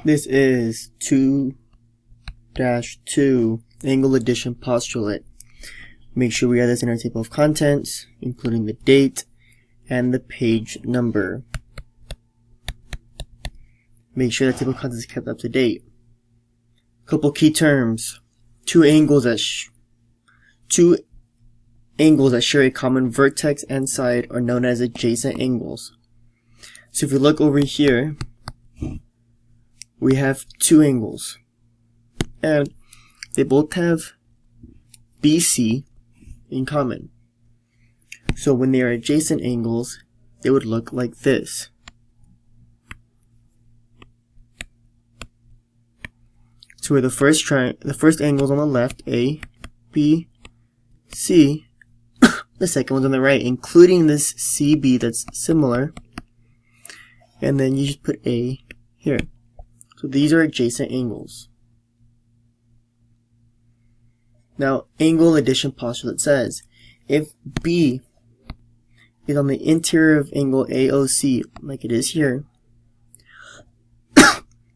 This is 2-2 angle addition postulate. Make sure we add this in our table of contents, including the date and the page number. Make sure the table of contents is kept up to date. Couple key terms. Two angles that share a common vertex and side are known as adjacent angles. So if we look over here, we have two angles, and they both have BC in common. So when they are adjacent angles, they would look like this. So where the first angle is on the left, A, B, C, the second one's on the right, including this CB that's similar, and then you just put A here. So these are adjacent angles. Now, angle addition postulate says, if B is on the interior of angle AOC, like it is here,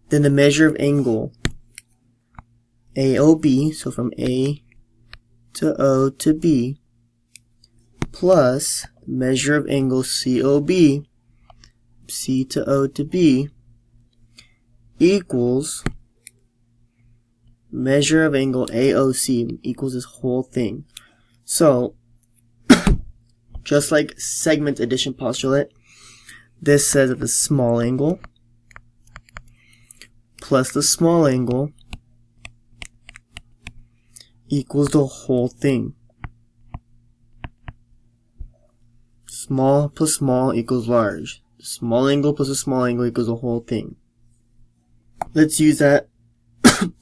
then the measure of angle AOB, so from A to O to B, plus measure of angle COB, C to O to B, equals measure of angle AOC equals this whole thing. So, just like segment addition postulate, this says that the small angle plus the small angle equals the whole thing. Small plus small equals large. The small angle plus the small angle equals the whole thing. Let's use that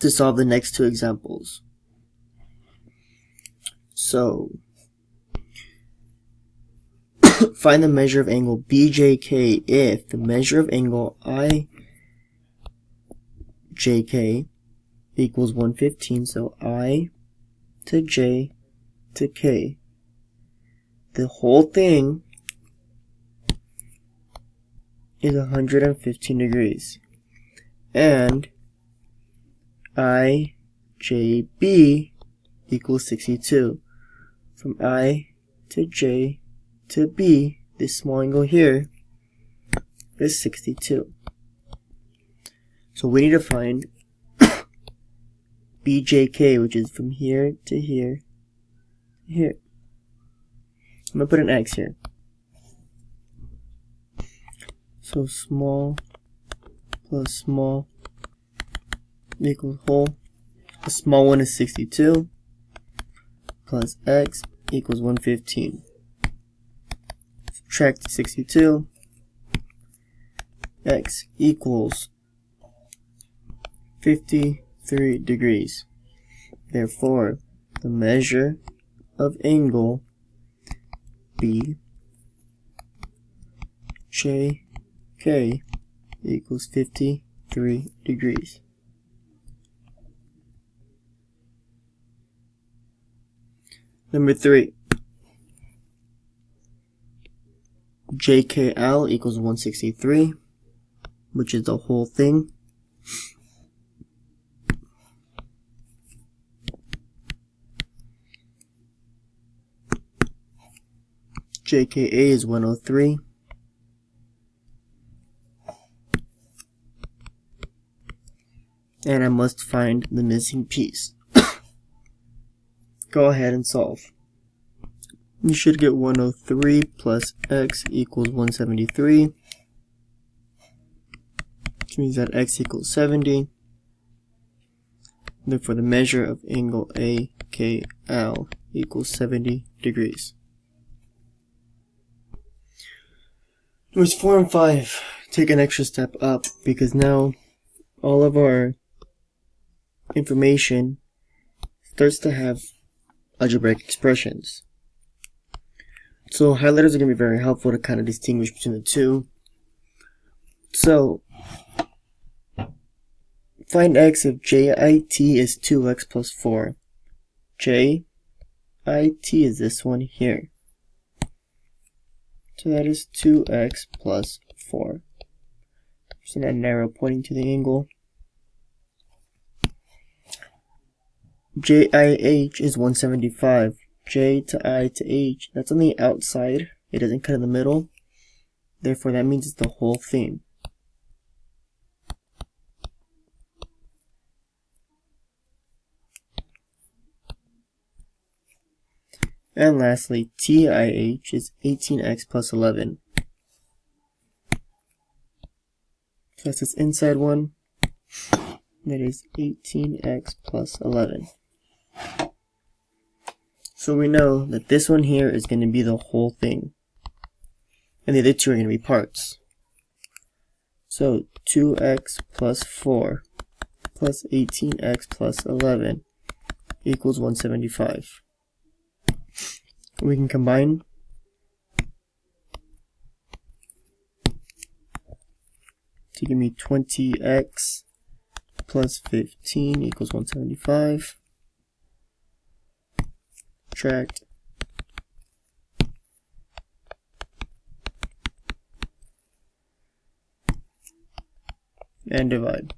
to solve the next two examples. So, find the measure of angle BJK if the measure of angle IJK equals 115. So I to J to K. The whole thing is 115 degrees. And IJB equals 62. From I to J to B, this small angle here is 62. So we need to find BJK, which is from here to here to here. I'm going to put an X here. So small plus small equals whole. The small one is 62 plus X equals 115. Subtract 62. X equals 53 degrees. Therefore, the measure of angle BJK equals 53 degrees. Number 3. JKL equals 163, which is the whole thing. JKA is 103. And I must find the missing piece. Go ahead and solve. You should get 103 plus X equals 173. Which means that X equals 70. Therefore, the measure of angle AKL equals 70 degrees. Numbers 4 and 5 take an extra step up because now all of our information starts to have algebraic expressions. So highlighters are going to be very helpful to kind of distinguish between the two. So find X if JIT is 2X plus 4. JIT is this one here. So that is 2X plus 4. There's an arrow pointing to the angle. JIH is 175. J to I to H, that's on the outside. It doesn't cut in the middle. Therefore, that means it's the whole thing. And lastly, TIH is 18x plus 11. So that's this inside one. That is 18x plus 11. So we know that this one here is going to be the whole thing. And the other two are going to be parts. So 2x plus 4 plus 18x plus 11 equals 175. We can combine to give me 20x plus 15 equals 175. Subtract. And divide.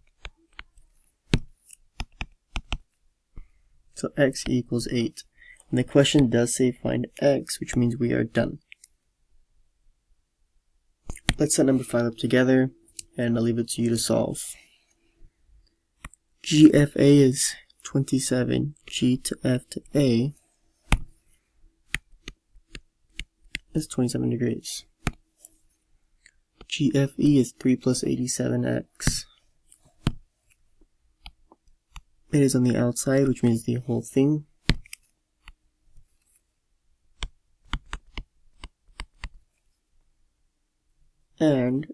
So x equals 8. And the question does say find x, which means we are done. Let's set number 5 up together, and I'll leave it to you to solve. GFA is 27. G to F to A is 27 degrees. GFE is 3 plus 87x. It is on the outside, which means the whole thing. And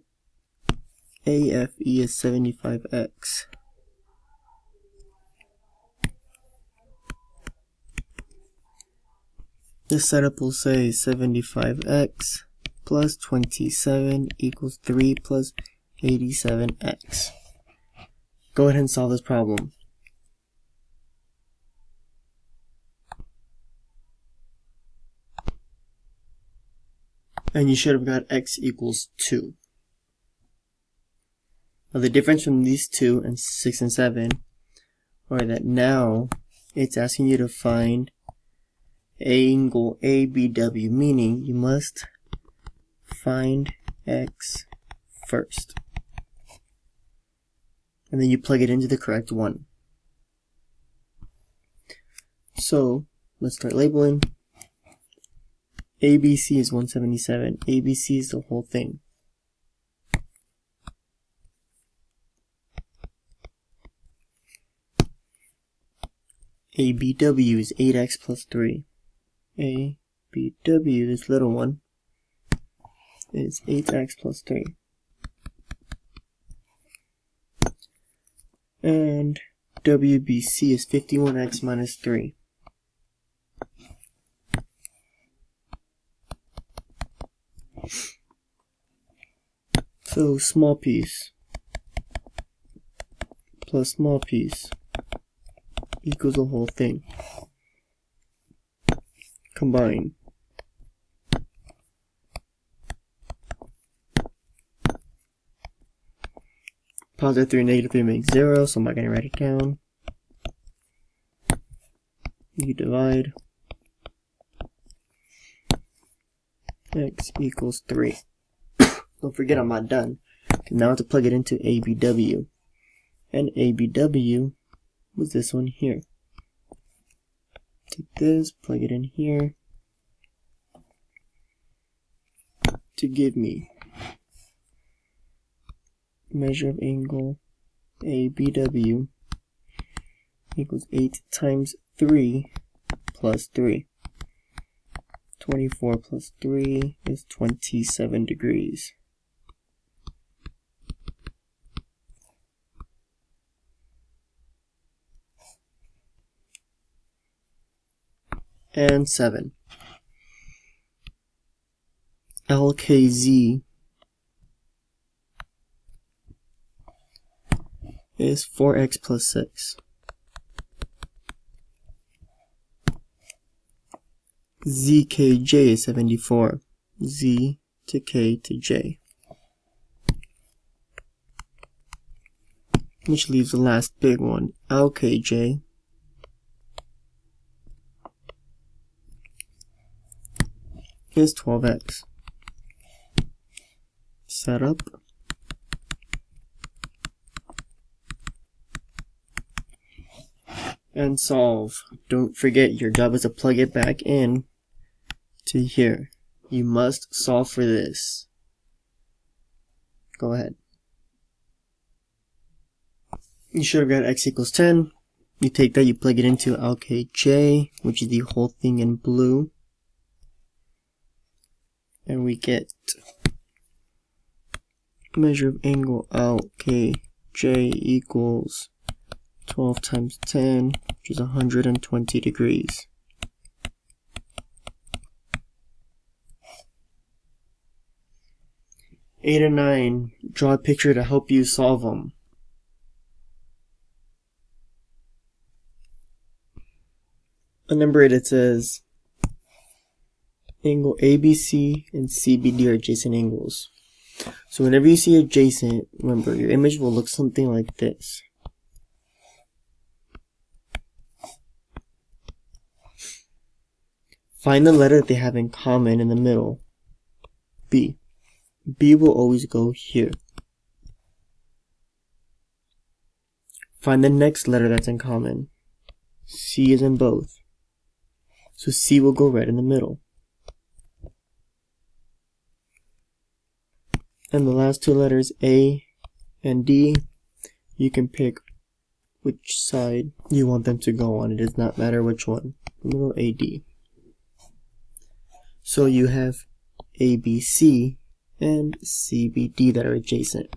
AFE is 75x. This setup will say 75x plus 27 equals 3 plus 87x. Go ahead and solve this problem. And you should have got x equals 2. Now the difference from these two and 6 and 7 are that now it's asking you to find angle ABW, meaning you must find x first. And then you plug it into the correct one. So let's start labeling. ABC is 177. ABC is the whole thing. ABW is 8x plus 3. ABW, this little one, is 8x plus 3. And WBC is 51x minus 3. So small piece plus small piece equals the whole thing. Combine. Positive 3 and negative 3 makes 0, so I'm not going to write it down. You divide. X equals 3. Don't forget I'm not done. Now I have to plug it into ABW. And ABW was this one here. Take this, plug it in here to give me measure of angle ABW equals 8 times 3 plus 3. 24 plus 3 is 27 degrees. And 7. LKZ is 4x plus 6. ZKJ is 74. Z to K to J. Which leaves the last big one, LKJ is 12x. Set up. And solve. Don't forget, your job is to plug it back in to here. You must solve for this. Go ahead. You should have got x equals 10. You take that, you plug it into LKJ, which is the whole thing in blue. And we get measure of angle LKJ equals 12 times 10, which is 120 degrees. Eight and 9, draw a picture to help you solve them. On number 8 it says, angle ABC and CBD are adjacent angles. So whenever you see adjacent, remember your image will look something like this. Find the letter that they have in common in the middle. B. B will always go here. Find the next letter that's in common. C is in both. So C will go right in the middle. And the last two letters, A and D, you can pick which side you want them to go on. It does not matter which one. Middle AD. So you have ABC and CBD that are adjacent.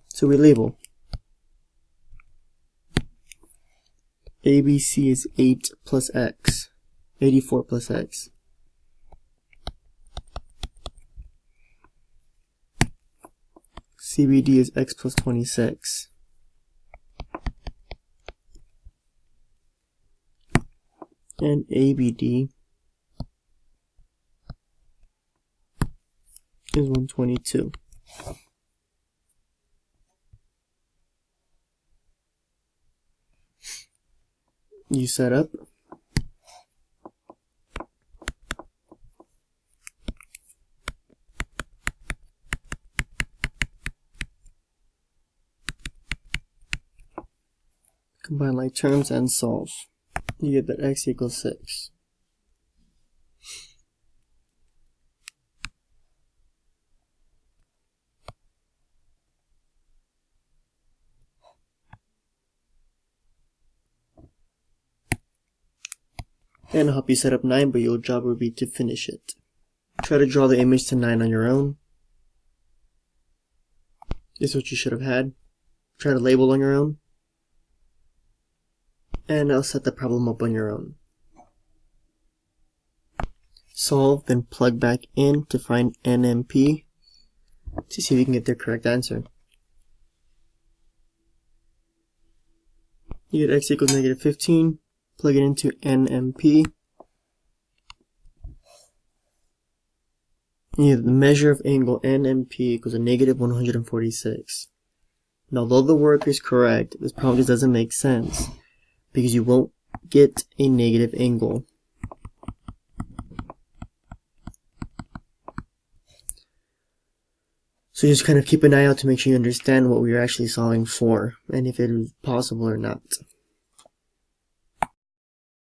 So we label. ABC is 8 plus x, 84 plus x. CBD is x plus 26. And ABD is 122. You set up. Combine like terms and solve. You get that x equals 6. And I'll help you set up 9, but your job will be to finish it. Try to draw the image to 9 on your own. This is what you should have had. Try to label on your own. And I'll set the problem up on your own. Solve, then plug back in to find NMP to see if you can get the correct answer. You get x equals negative 15. Plug it into NMP. You have the measure of angle NMP equals a negative 146. Now, although the work is correct, this problem just doesn't make sense because you won't get a negative angle. So just kind of keep an eye out to make sure you understand what we are actually solving for and if it is possible or not.